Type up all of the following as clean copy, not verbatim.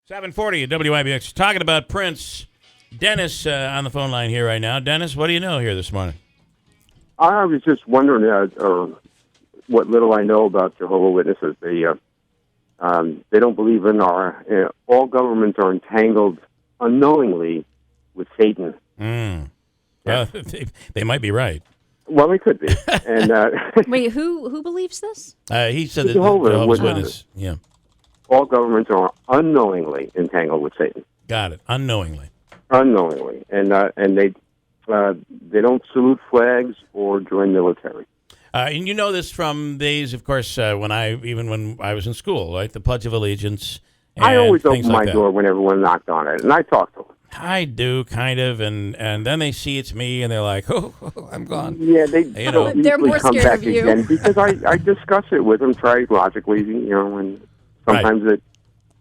740 at WIBX. Talking about Prince. Dennis on the phone line here right now. Dennis, what do you know here this morning? I was just wondering what little I know about Jehovah's Witnesses. They don't believe in all governments are entangled unknowingly with Satan. Yeah. Well, they might be right. Well, they could be. And wait, who believes this? He said that Jehovah's Witness. Yeah. All governments are unknowingly entangled with Satan. Got it. Unknowingly. Unknowingly, and they don't salute flags or join military. And you know this from days, of course, when I was in school, right? The Pledge of Allegiance. I always open my door when everyone knocked on it, and I talk to them. I do, kind of, and then they see it's me, and they're like, "Oh, I'm gone." Yeah, they're more come scared back of you again because I discuss it with them, try logically, and sometimes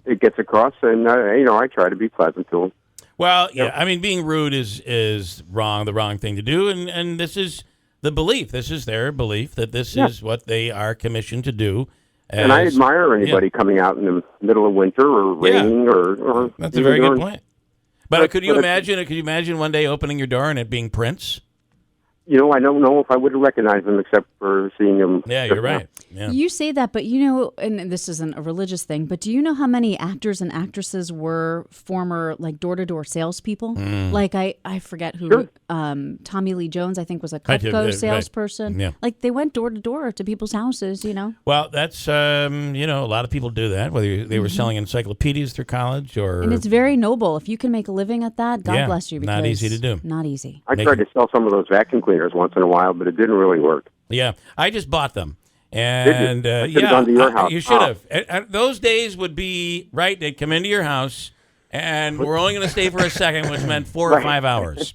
it gets across, and I try to be pleasant to them. Well, yeah, I mean, being rude is wrong, the wrong thing to do, and this is the belief. This is their belief that this is what they are commissioned to do. And I admire anybody coming out in the middle of winter or raining or that's a very good point. But could you imagine one day opening your door and it being Prince? I don't know if I would have recognized him except for seeing him. Yeah, you're right. Yeah. You say that, but and this isn't a religious thing, but do you know how many actors and actresses were former door-to-door salespeople? Like I forget who. Sure. Tommy Lee Jones, I think, was a Cutco salesperson. Right. Yeah. Like they went door-to-door to people's houses. Well, that's a lot of people do that. Whether they were selling encyclopedias through college or, and it's very noble. If you can make a living at that, God bless you. Because not easy to do. Not easy. I tried to sell some of those vacuum cleaners once in a while, but it didn't really work. Yeah, I just bought them, and gone to your house. You should have. And those days would be right. They'd come into your house, and we're only going to stay for a second, which meant 4 or 5 hours.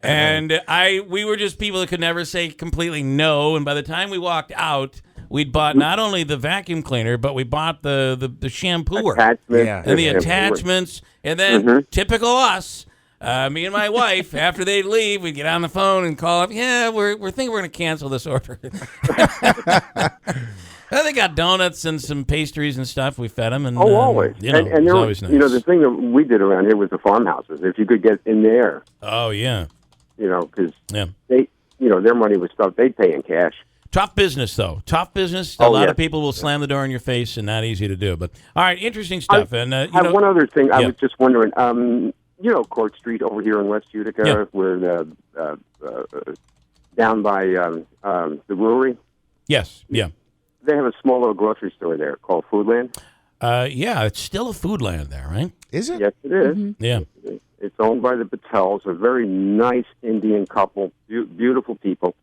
And we were just people that could never say completely no. And by the time we walked out, we'd bought not only the vacuum cleaner, but we bought the shampooer and the attachments, and then typical us. Me and my wife, after they leave, we'd get on the phone and call up. Yeah, we're thinking we're going to cancel this order. They got donuts and some pastries and stuff. We fed them, and always. And there always nice. The thing that we did around here was the farmhouses. If you could get in there, oh yeah, because they, their money was stuff they'd pay in cash. Tough business, though. Tough business. A lot of people will slam the door in your face, and not easy to do. But all right, interesting stuff. I have one other thing. I was just wondering. Court Street over here in West Utica, where down by the brewery. Yes, yeah. They have a small little grocery store there called Foodland. It's still a Foodland there, right? Is it? Yes, it is. Mm-hmm. Yeah. It's owned by the Patels, a very nice Indian couple, beautiful people.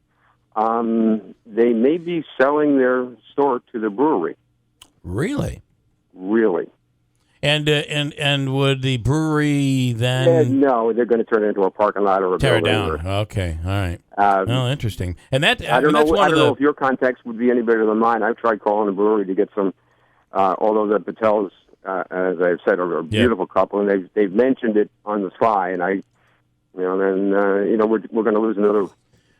They may be selling their store to the brewery. Really? Really. And would the brewery then? No, they're going to turn it into a parking lot or a tear it building. down. Okay, all right. Interesting. And that I don't know if your contacts would be any better than mine. I've tried calling the brewery to get some. Although the Patels, as I've said, are a beautiful couple, and they've mentioned it on the sly, and we're going to lose another.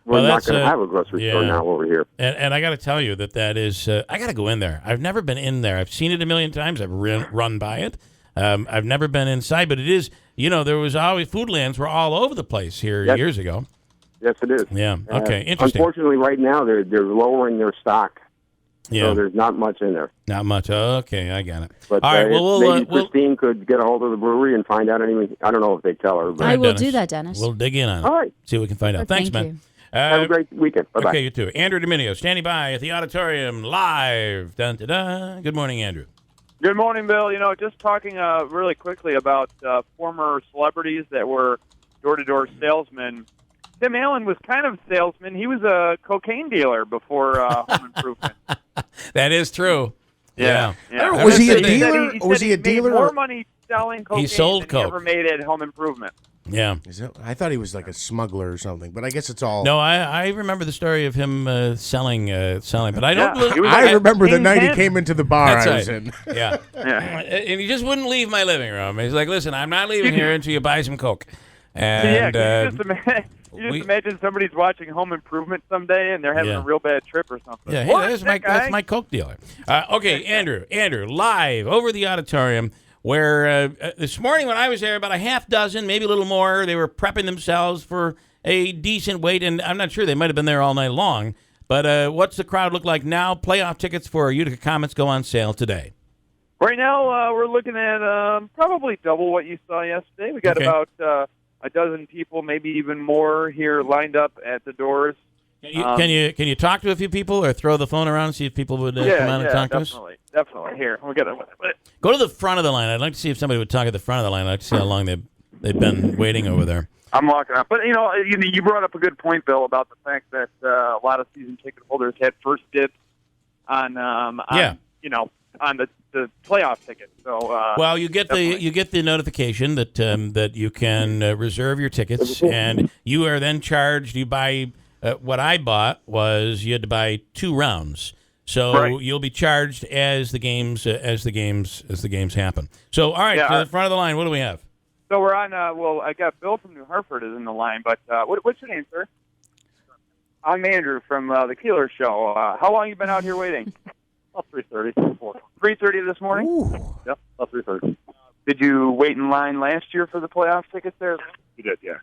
We're not going to have a grocery store now over here. And I got to tell you that is, I got to go in there. I've never been in there. I've seen it a million times. I've run by it. I've never been inside, but it is, there was always, Foodlands were all over the place here years ago. Yes, it is. Yeah, okay, interesting. Unfortunately, right now, they're lowering their stock. Yeah. So there's not much in there. Not much. Okay, I got it. But all right, maybe Christine could get a hold of the brewery and find out anything. I don't know if they tell her. But I will do that, Dennis. We'll dig in on it. All right. See what we can find out. Thanks, Thank man. you. Have a great weekend. Bye-bye. Okay, you too. Andrew Dominio, standing by at the auditorium live. Dun, da, da. Good morning, Andrew. Good morning, Bill. Just talking really quickly about former celebrities that were door-to-door salesmen. Tim Allen was kind of a salesman. He was a cocaine dealer before Home Improvement. That is true. Yeah. Was he a dealer? Was he a dealer? Made more money selling cocaine he sold than coke. he ever made at Home Improvement. Yeah. I thought he was like a smuggler or something, but I guess it's all. No, I remember the story of him selling, but I don't. I remember the night he came into the bar I was in. Yeah. And he just wouldn't leave my living room. He's like, "Listen, I'm not leaving here until you buy some coke." And you just imagine somebody's watching Home Improvement someday and they're having a real bad trip or something. Yeah, hey, that's my coke dealer. Okay, Andrew, live over the auditorium. where this morning when I was there, about a half dozen, maybe a little more, they were prepping themselves for a decent wait, and I'm not sure they might have been there all night long. But what's the crowd look like now? Playoff tickets for Utica Comets go on sale today. Right now, we're looking at probably double what you saw yesterday. We got about a dozen people, maybe even more, here lined up at the doors. Can you talk to a few people or throw the phone around and see if people would come out and talk to us? Definitely. Here, we'll get it. Go to the front of the line. I'd like to see if somebody would talk at the front of the line. I'd like to see how long they've been waiting over there. I'm walking up. But, you brought up a good point, Bill, about the fact that a lot of season ticket holders had first dibs on the playoff ticket. So well, you get the notification that that you can reserve your tickets, and you are then charged. You buy what I bought was you had to buy 2 rounds, so you'll be charged as the games happen. So all right, to the front of the line, what do we have? So we're on. I got Bill from New Hartford is in the line, but what's your name, sir? I'm Andrew from the Keeler Show. How long you been out here waiting? About 3:30. 3:30 this morning? Ooh. Yep, about 3:30. Did you wait in line last year for the playoff tickets there? We did, yeah.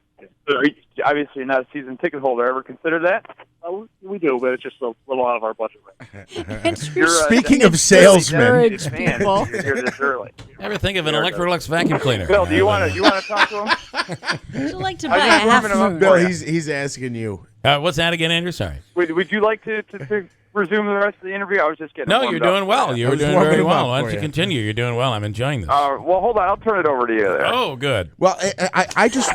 Obviously, you're not a season ticket holder. Ever consider that? We do, but it's just a little out of our budget. Speaking of salesmen, people. You're here this early. Ever think of an Electrolux vacuum cleaner? Bill, do you want to talk to him? Would you like to buy a half moon? Bill, he's asking you. What's that again, Andrew? Sorry. Would you like to resume the rest of the interview? I was just getting. No, you're doing well. You're doing very well. Why don't you you. continue? You're doing well. I'm enjoying this. Well, hold on. I'll turn it over to you there. Oh, good. Well, I just.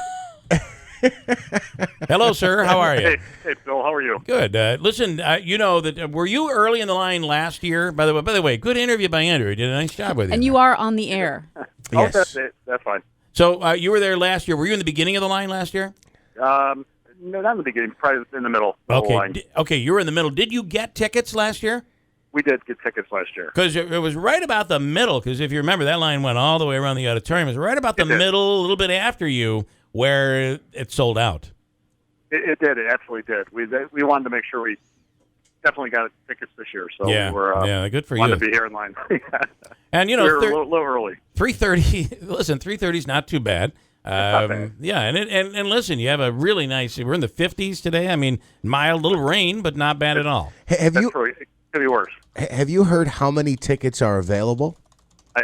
Hello, sir. How are you? Hey, Bill. How are you? Good. Listen, you know that were you early in the line last year? By the way, good interview by Andrew. He did a nice job with you. And you are on the air. Yes. That's fine. So you were there last year. Were you in the beginning of the line last year? No, not in the beginning. Probably in the middle. Okay. Okay, you were in the middle. Did you get tickets last year? We did get tickets last year. Because it was right about the middle. Because if you remember, that line went all the way around the auditorium. It was right about the middle, a little bit after you, where it sold out. It did. It absolutely did. We wanted to make sure we definitely got tickets this year. So yeah, we were good for you. Wanted to be here in line. And we were a little early. 3:30. Listen, 3:30 is not too bad. Not bad. Yeah, and listen, you have a really nice. We're in the 50s today. I mean, mild, little rain, but not bad at all. Have you? It could be worse. Have you heard how many tickets are available?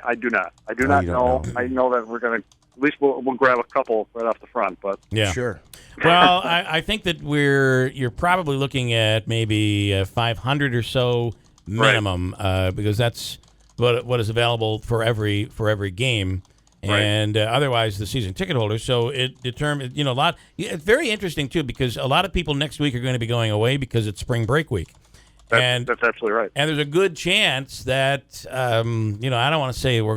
I do not. I do not know. I know that we're going to. At least we'll grab a couple right off the front, but yeah, sure. Well, I think that you're probably looking at maybe 500 or so minimum, because that's what is available for every game, and otherwise the season ticket holders. So it determines, a lot. It's very interesting too, because a lot of people next week are going to be going away because it's spring break week. That's absolutely right. And there's a good chance that I don't want to say we're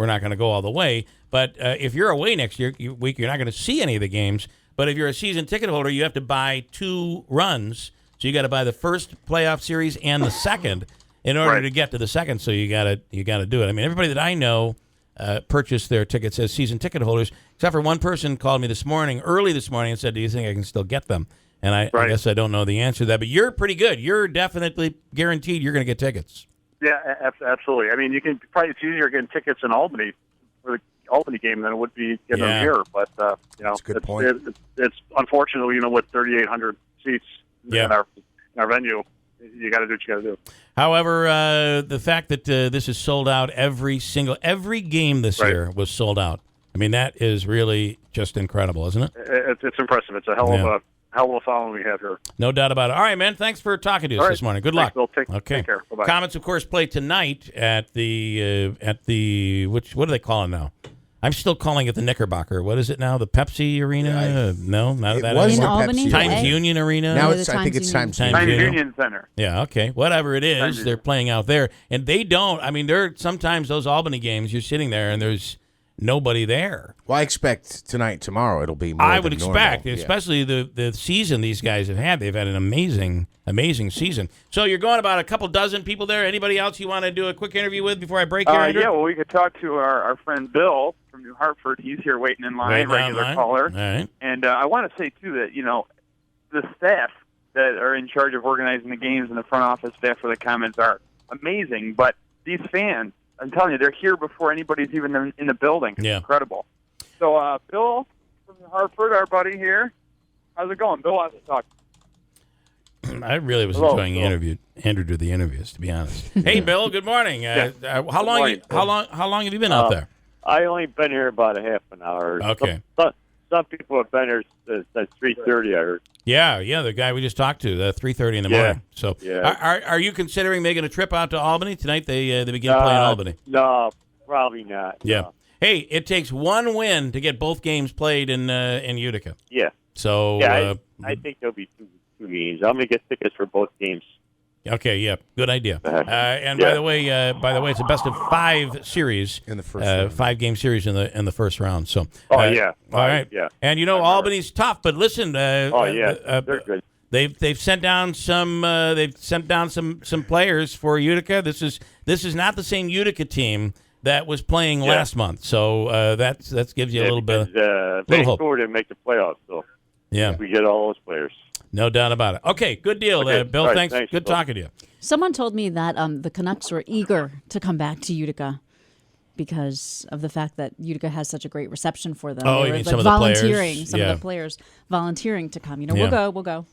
not gonna go all the way, but if you're away next week, you're not going to see any of the games. But if you're a season ticket holder, you have to buy 2 runs. So you got to buy the first playoff series and the second in order to get to the second. So you got to do it. I mean, everybody that I know purchased their tickets as season ticket holders, except for one person called me early this morning, and said, "Do you think I can still get them?" And I guess I don't know the answer to that. But you're pretty good. You're definitely guaranteed you're going to get tickets. Yeah, absolutely. I mean, it's easier getting tickets in Albany for the Albany game than it would be getting them here. But that's a good point. It's unfortunately, with 3,800 seats in our venue, you got to do what you got to do. However, the fact that this is sold out every game this year was sold out. I mean, that is really just incredible, isn't it? It's impressive. It's a hell of a following we have here. No doubt about it. All right, man. Thanks for talking to us this morning. Good luck. Thanks, Bill. Take care. Bye-bye. Comets, of course, play tonight at the what do they call it now? I'm still calling it the Knickerbocker. What is it now? The Pepsi Arena? No, not that. Was in Albany? Times Union Arena. Now I think it's Times Union Center. Yeah, okay. Whatever it is, they're playing out there. And they don't. I mean, sometimes those Albany games, you're sitting there and there's nobody there. Well, I expect tomorrow it'll be more I would than expect, normal. especially the season these guys have had. They've had an amazing season. So you're going about a couple dozen people there. Anybody else you want to do a quick interview with before I break here, Andrew? Yeah, well, we could talk to our friend Bill from New Hartford. He's here waiting in line, regular caller. All right. And I want to say, too, that, the staff that are in charge of organizing the games and the front office staff for the Comets are amazing, but these fans I'm telling you, they're here before anybody's even in the building. It's incredible. So, Bill from Hartford, our buddy here, how's it going? Bill wants to talk. I really was enjoying Andrew did the interviews, to be honest. Hey, Bill. Good morning. How long have you been out there? I only been here about a half an hour. Okay. Some people have been here since 3:30. I heard. Yeah, the guy we just talked to, 3:30 in the morning. So, are you considering making a trip out to Albany tonight? They begin playing Albany. No, probably not. Yeah. No. Hey, it takes one win to get both games played in Utica. Yeah. So, I think there'll be two games. I'm gonna get tickets for both games. Okay, yeah, good idea. And by the way, it's a best of 5 series in the first round. 5-game series in the first round. So, all right, yeah. And Albany's tough, but listen, they're good. They've sent down some some players for Utica. This is not the same Utica team that was playing last month. So that gives you a little bit little hope. Vancouver didn't make the playoffs, so we get all those players. No doubt about it. Okay, good deal, Bill. Right, thanks. Good talking to you. Someone told me that the Canucks were eager to come back to Utica because of the fact that Utica has such a great reception for them. Oh, they you were mean some of the players? Some of the players volunteering to come. We'll go.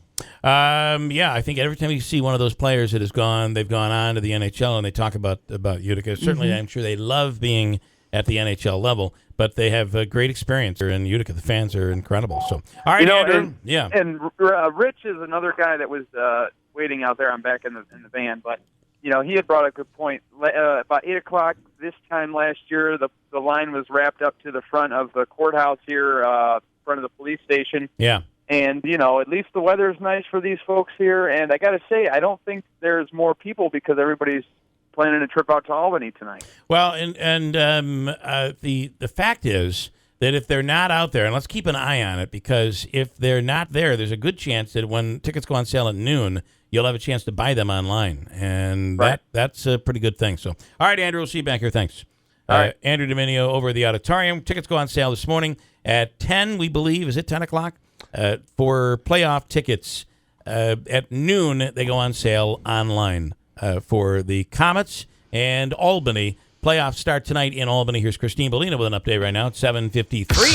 I think every time you see one of those players that they've gone on to the NHL and they talk about Utica. Certainly, I'm sure they love being at the NHL level, but they have a great experience here in Utica. The fans are incredible. So, all right, Andrew. And Rich is another guy that was waiting out there. I'm back in the van, but he had brought a good point. About 8:00 this time last year, the line was wrapped up to the front of the courthouse here, front of the police station. Yeah. And, at least the weather's nice for these folks here. And I got to say, I don't think there's more people because everybody's planning a trip out to Albany tonight. Well, and the fact is that if they're not out there, and let's keep an eye on it, because if they're not there, there's a good chance that when tickets go on sale at noon, you'll have a chance to buy them online. And that's a pretty good thing. So, all right, Andrew, we'll see you back here. Thanks. All right. Andrew Dominio over at the auditorium. Tickets go on sale this morning at 10, we believe. Is it 10 o'clock? For playoff tickets at noon, they go on sale online for the Comets and Albany. Playoffs start tonight in Albany. Here's Christine Bellina with an update right now at 7:53.